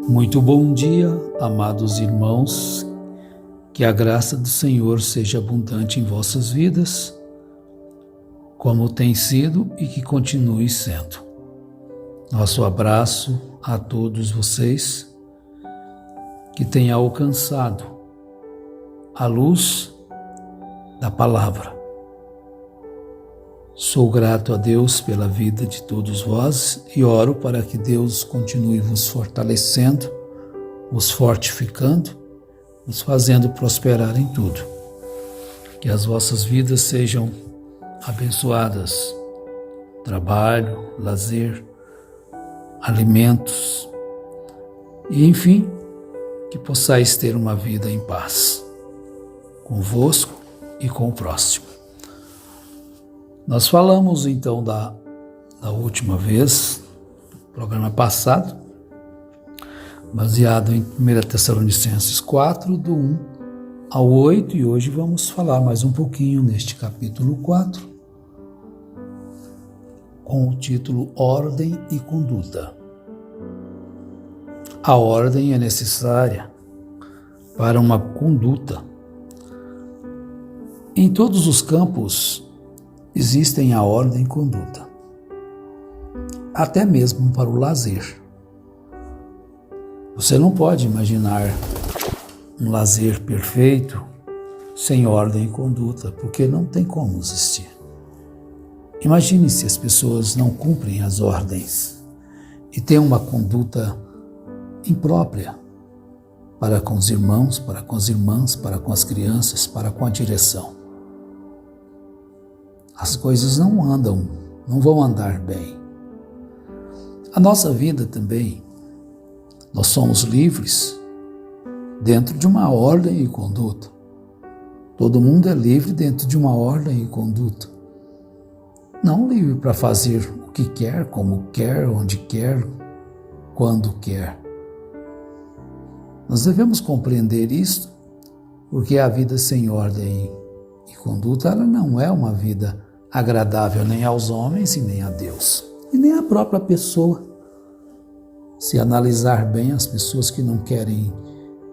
Muito bom dia, amados irmãos, que a graça do Senhor seja abundante em vossas vidas, como tem sido e que continue sendo. Nosso abraço a todos vocês que têm alcançado a luz da palavra. Sou grato a Deus pela vida de todos vós e oro para que Deus continue vos fortalecendo, vos fortificando, vos fazendo prosperar em tudo. Que as vossas vidas sejam abençoadas, trabalho, lazer, alimentos e, enfim, que possais ter uma vida em paz, convosco e com o próximo. Nós falamos então da última vez, programa passado, baseado em 1 Tessalonicenses 4, do 1 ao 8, e hoje vamos falar mais um pouquinho neste capítulo 4, com o título Ordem e Conduta. A ordem é necessária para uma conduta. Em todos os campos existem a ordem e conduta, até mesmo para o lazer. Você não pode imaginar um lazer perfeito sem ordem e conduta, porque não tem como existir. Imagine se as pessoas não cumprem as ordens e têm uma conduta imprópria para com os irmãos, para com as irmãs, para com as crianças, para com a direção. As coisas não vão andar bem. A nossa vida também, nós somos livres dentro de uma ordem e conduta. Todo mundo é livre dentro de uma ordem e conduta. Não livre para fazer o que quer, como quer, onde quer, quando quer. Nós devemos compreender isso, porque a vida sem ordem e conduta, ela não é uma vida agradável nem aos homens e nem a Deus, e nem à própria pessoa. Se analisar bem, as pessoas que não querem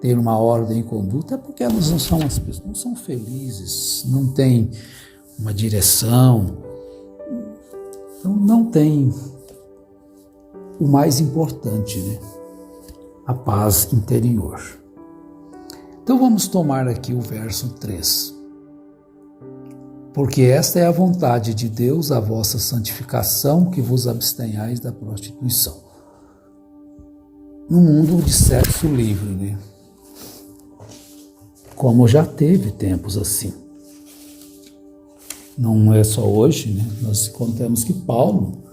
ter uma ordem e conduta é porque elas não são felizes, não têm uma direção, então não tem o mais importante, né? A paz interior. Então vamos tomar aqui o verso 3. Porque esta é a vontade de Deus, a vossa santificação, que vos abstenhais da prostituição. No mundo de sexo livre, né? Como já teve tempos assim. Não é só hoje, né? Nós contamos que Paulo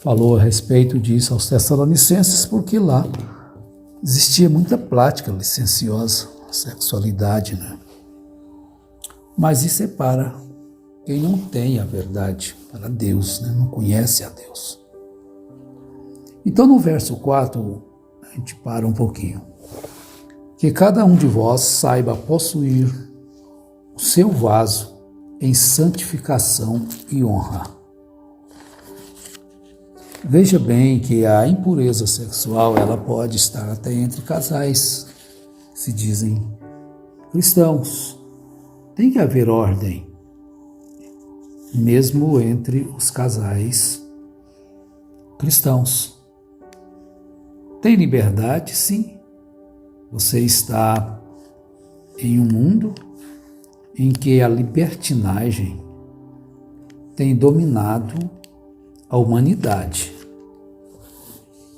falou a respeito disso aos Tessalonicenses, porque lá existia muita prática licenciosa, sexualidade, né? Mas isso é para quem não tem a verdade, para Deus, né? Não conhece a Deus. Então no verso 4, a gente para um pouquinho. Que cada um de vós saiba possuir o seu vaso em santificação e honra. Veja bem que a impureza sexual, ela pode estar até entre casais que se dizem cristãos. Tem que haver ordem, mesmo entre os casais cristãos. Tem liberdade, sim. Você está em um mundo em que a libertinagem tem dominado a humanidade.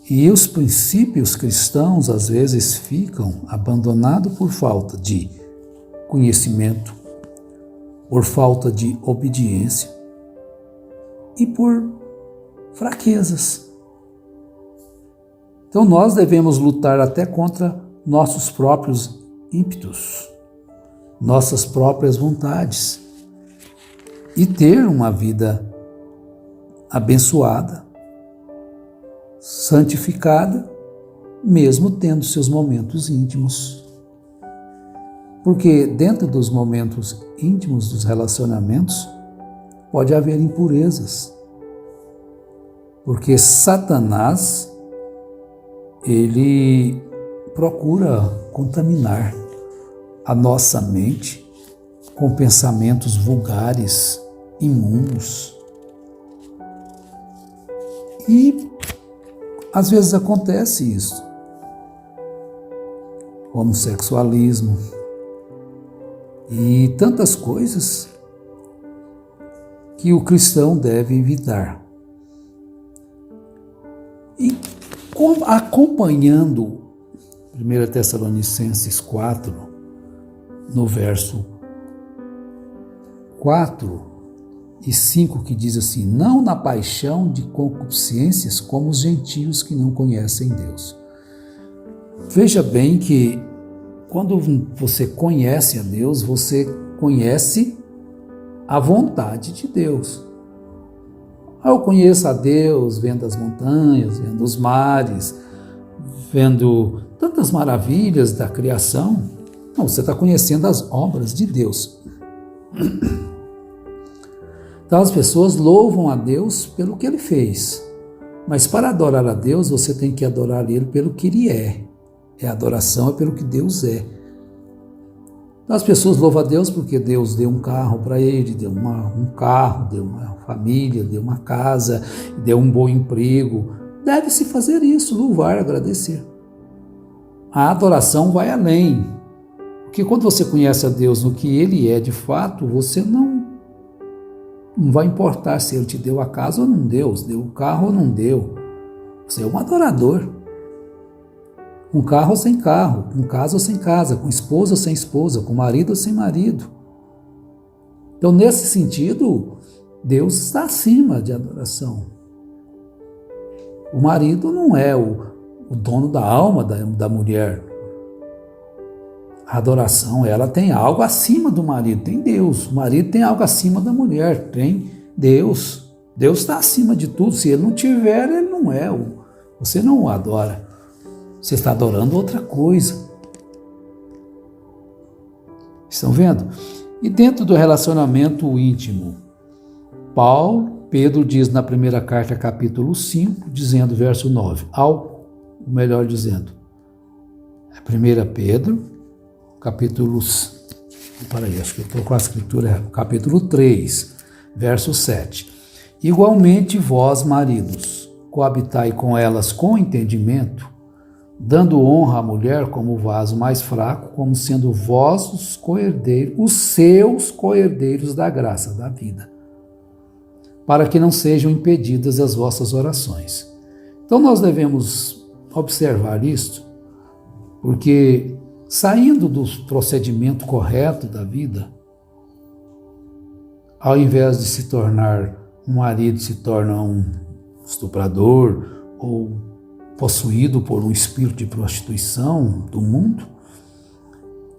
E os princípios cristãos, às vezes, ficam abandonados por falta de conhecimento, por falta de obediência e por fraquezas. Então nós devemos lutar até contra nossos próprios ímpetos, nossas próprias vontades e ter uma vida abençoada, santificada, mesmo tendo seus momentos íntimos. Porque dentro dos momentos íntimos dos relacionamentos pode haver impurezas. Porque Satanás, ele procura contaminar a nossa mente com pensamentos vulgares, imundos. E às vezes acontece isso. Homossexualismo e tantas coisas que o cristão deve evitar. E acompanhando 1 Tessalonicenses 4, no verso 4 e 5, que diz assim: não na paixão de concupiscências como os gentios que não conhecem Deus. Veja bem que quando você conhece a Deus, você conhece a vontade de Deus. Eu conheço a Deus vendo as montanhas, vendo os mares, vendo tantas maravilhas da criação. Não, você está conhecendo as obras de Deus. Então as pessoas louvam a Deus pelo que Ele fez. Mas para adorar a Deus, você tem que adorar Ele pelo que Ele é. A adoração é pelo que Deus é. Então, as pessoas louvam a Deus porque Deus deu um carro para ele, deu um carro, deu uma família, deu uma casa, deu um bom emprego. Deve-se fazer isso, louvar, agradecer. A adoração vai além. Porque quando você conhece a Deus no que Ele é de fato, você não vai importar se Ele te deu a casa ou não deu, se deu o carro ou não deu. Você é um adorador. Com carro ou sem carro, com casa ou sem casa, com esposa ou sem esposa, com marido ou sem marido. Então, nesse sentido, Deus está acima de adoração. O marido não é o dono da alma da mulher. A adoração, ela tem algo acima do marido, tem Deus. O marido tem algo acima da mulher, tem Deus. Deus está acima de tudo. Se Ele não tiver, Ele não é. Você não o adora. Você está adorando outra coisa. Estão vendo? E dentro do relacionamento íntimo, Pedro diz na primeira carta, capítulo 5, dizendo, verso 9, melhor dizendo, 1 Pedro, acho que eu estou com a escritura, capítulo 3, verso 7. Igualmente vós, maridos, coabitai com elas com entendimento, dando honra à mulher como vaso mais fraco, como sendo vós os seus co-herdeiros da graça, da vida, para que não sejam impedidas as vossas orações. Então nós devemos observar isto, porque saindo do procedimento correto da vida, ao invés de se tornar um marido, se torna um estuprador ou possuído por um espírito de prostituição do mundo,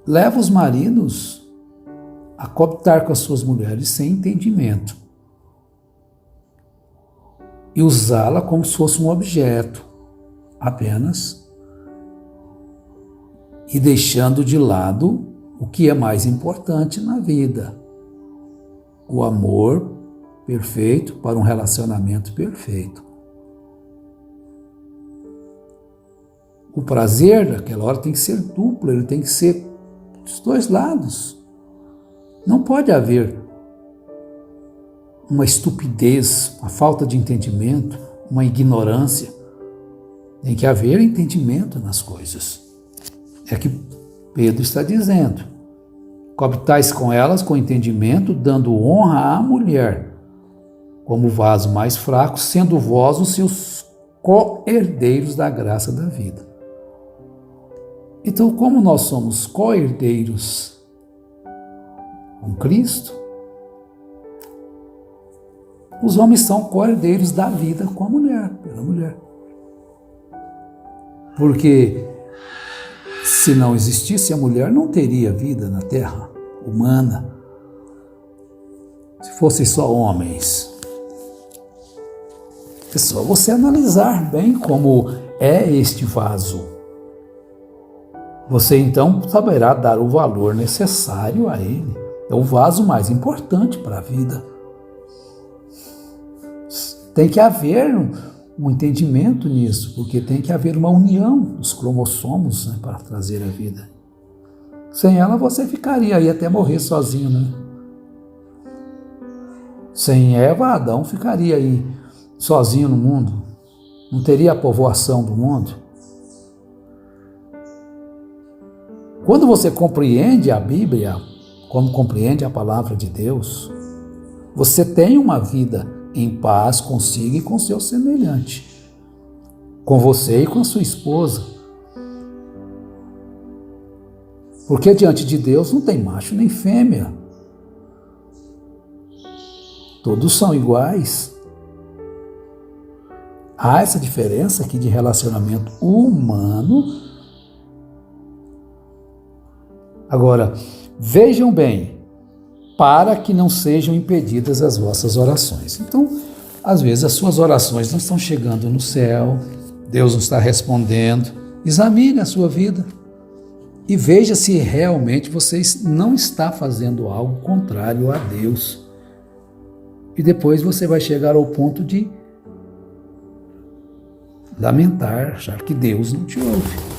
leva os maridos a coabitar com as suas mulheres sem entendimento e usá-la como se fosse um objeto apenas, e deixando de lado o que é mais importante na vida: o amor perfeito para um relacionamento perfeito. O prazer daquela hora tem que ser duplo, ele tem que ser dos dois lados. Não pode haver uma estupidez, uma falta de entendimento, uma ignorância. Tem que haver entendimento nas coisas. É que Pedro está dizendo: coabitais com elas com entendimento, dando honra à mulher, como vaso mais fraco, sendo vós os seus co-herdeiros da graça da vida. Então, como nós somos co-herdeiros com Cristo, os homens são co-herdeiros da vida com a mulher, pela mulher. Porque se não existisse a mulher, não teria vida na terra humana. Se fossem só homens. É só você analisar bem como é este vaso. Você então saberá dar o valor necessário a ele. É o vaso mais importante para a vida. Tem que haver um entendimento nisso, porque tem que haver uma união dos cromossomos, né, para trazer a vida. Sem ela você ficaria aí até morrer sozinho, né? Sem Eva, Adão ficaria aí sozinho no mundo. Não teria a povoação do mundo. Quando você compreende a Bíblia, quando compreende a palavra de Deus, você tem uma vida em paz consigo e com seu semelhante, com você e com a sua esposa. Porque diante de Deus não tem macho nem fêmea. Todos são iguais. Há essa diferença aqui de relacionamento humano. Agora, vejam bem, para que não sejam impedidas as vossas orações. Então, às vezes as suas orações não estão chegando no céu, Deus não está respondendo. Examine a sua vida e veja se realmente você não está fazendo algo contrário a Deus. E depois você vai chegar ao ponto de lamentar, achar que Deus não te ouve.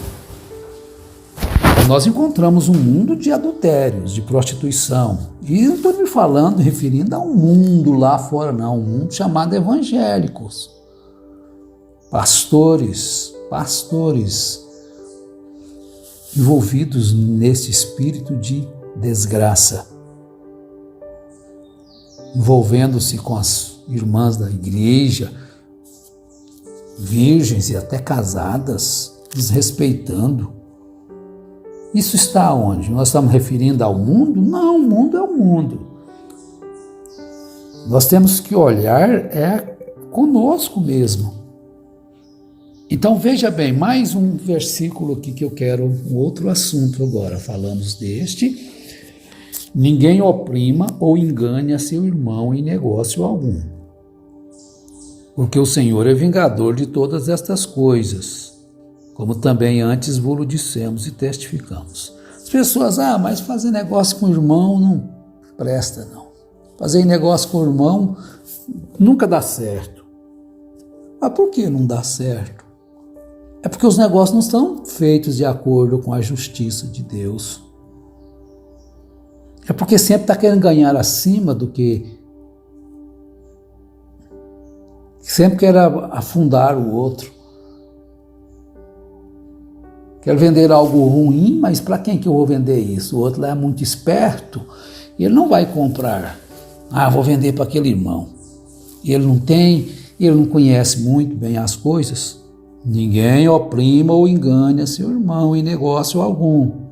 Nós encontramos um mundo de adultérios, de prostituição. E não estou me falando, referindo a um mundo lá fora, não. Um mundo chamado evangélicos. Pastores envolvidos nesse espírito de desgraça. Envolvendo-se com as irmãs da igreja, virgens e até casadas, desrespeitando. Isso está onde? Nós estamos referindo ao mundo? Não, o mundo é o mundo. Nós temos que olhar conosco mesmo. Então veja bem, mais um versículo aqui que eu quero, um outro assunto agora. Falamos deste. Ninguém oprima ou engane a seu irmão em negócio algum, porque o Senhor é vingador de todas estas coisas, como também antes vos dissemos e testificamos. As pessoas, mas fazer negócio com o irmão não presta, não. Fazer negócio com o irmão nunca dá certo. Mas por que não dá certo? É porque os negócios não estão feitos de acordo com a justiça de Deus. É porque sempre está querendo ganhar acima do que... Sempre quer afundar o outro. Quer vender algo ruim, mas para quem que eu vou vender isso? O outro lá é muito esperto, ele não vai comprar. Vou vender para aquele irmão. Ele não conhece muito bem as coisas. Ninguém oprima ou engane a seu irmão em negócio algum.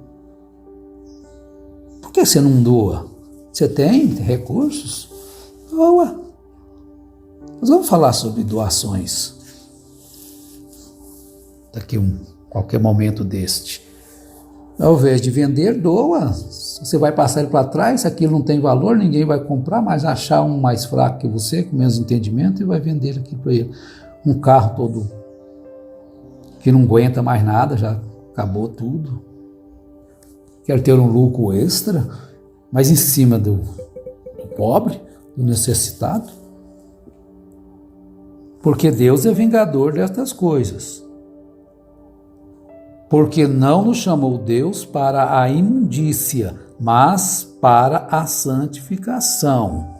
Por que você não doa? Você tem recursos? Doa. Nós vamos falar sobre doações daqui qualquer momento deste. Ao invés de vender, doa. Você vai passar ele para trás, se aquilo não tem valor, ninguém vai comprar, mas achar um mais fraco que você, com menos entendimento, e vai vender aquilo para ele. Um carro todo que não aguenta mais nada, já acabou tudo. Quer ter um lucro extra, mas em cima do pobre, do necessitado. Porque Deus é vingador destas coisas. Porque não nos chamou Deus para a imundícia, mas para a santificação.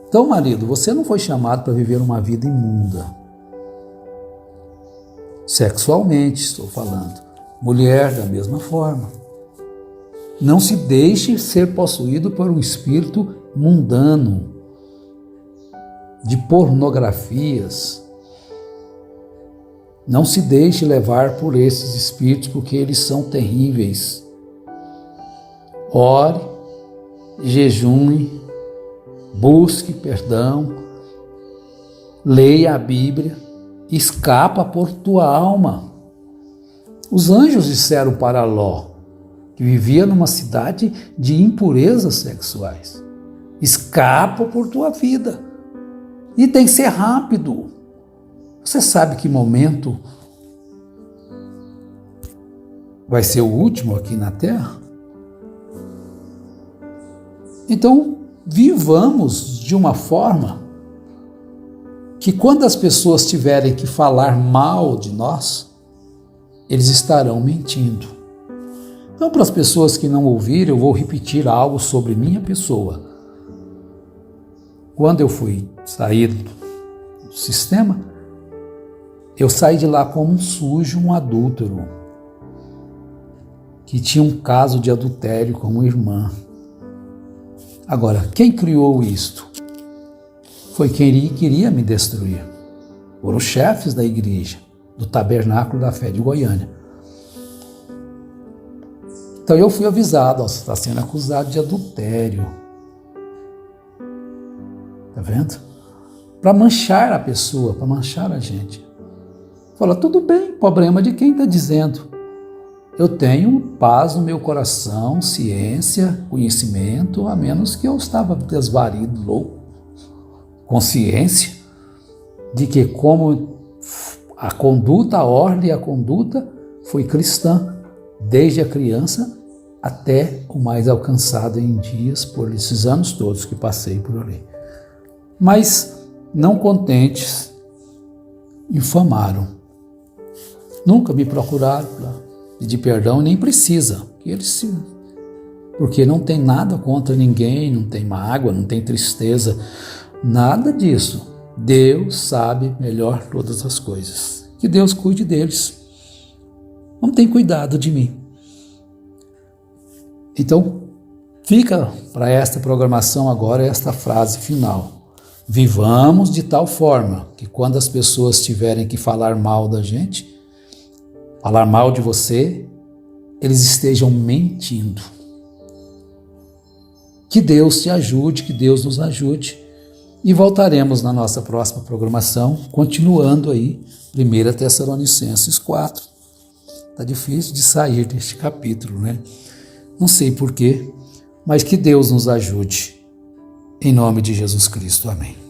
Então, marido, você não foi chamado para viver uma vida imunda. Sexualmente, estou falando. Mulher, da mesma forma. Não se deixe ser possuído por um espírito mundano, de pornografias. Não se deixe levar por esses espíritos, porque eles são terríveis. Ore, jejune, busque perdão, leia a Bíblia, escapa por tua alma. Os anjos disseram para Ló, que vivia numa cidade de impurezas sexuais: escapa por tua vida. E tem que ser rápido. Você sabe que momento vai ser o último aqui na Terra? Então, vivamos de uma forma que quando as pessoas tiverem que falar mal de nós, eles estarão mentindo. Então, para as pessoas que não ouviram, eu vou repetir algo sobre minha pessoa. Quando eu fui sair do sistema, eu saí de lá como um sujo, um adúltero, que tinha um caso de adultério com uma irmã. Agora, quem criou isto? Foi quem queria me destruir. Foram os chefes da igreja, do Tabernáculo da Fé de Goiânia. Então eu fui avisado, você está sendo acusado de adultério. Está vendo? Para manchar a pessoa, para manchar a gente. Fala, tudo bem, problema de quem está dizendo. Eu tenho paz no meu coração, ciência, conhecimento, a menos que eu estava desvarido, louco. Consciência de que como a conduta, a ordem e a conduta foi cristã, desde a criança até o mais alcançado em dias por esses anos todos que passei por ali. Mas, não contentes, infamaram. Nunca me procuraram para pedir perdão, nem precisa. Porque não tem nada contra ninguém, não tem mágoa, não tem tristeza, nada disso. Deus sabe melhor todas as coisas. Que Deus cuide deles. Não tem cuidado de mim. Então, fica para esta programação agora esta frase final. Vivamos de tal forma que quando as pessoas tiverem que falar mal da gente, falar mal de você, eles estejam mentindo. Que Deus te ajude, que Deus nos ajude. E voltaremos na nossa próxima programação, continuando aí 1 Tessalonicenses 4. Está difícil de sair deste capítulo, né? Não sei porquê, mas que Deus nos ajude. Em nome de Jesus Cristo. Amém.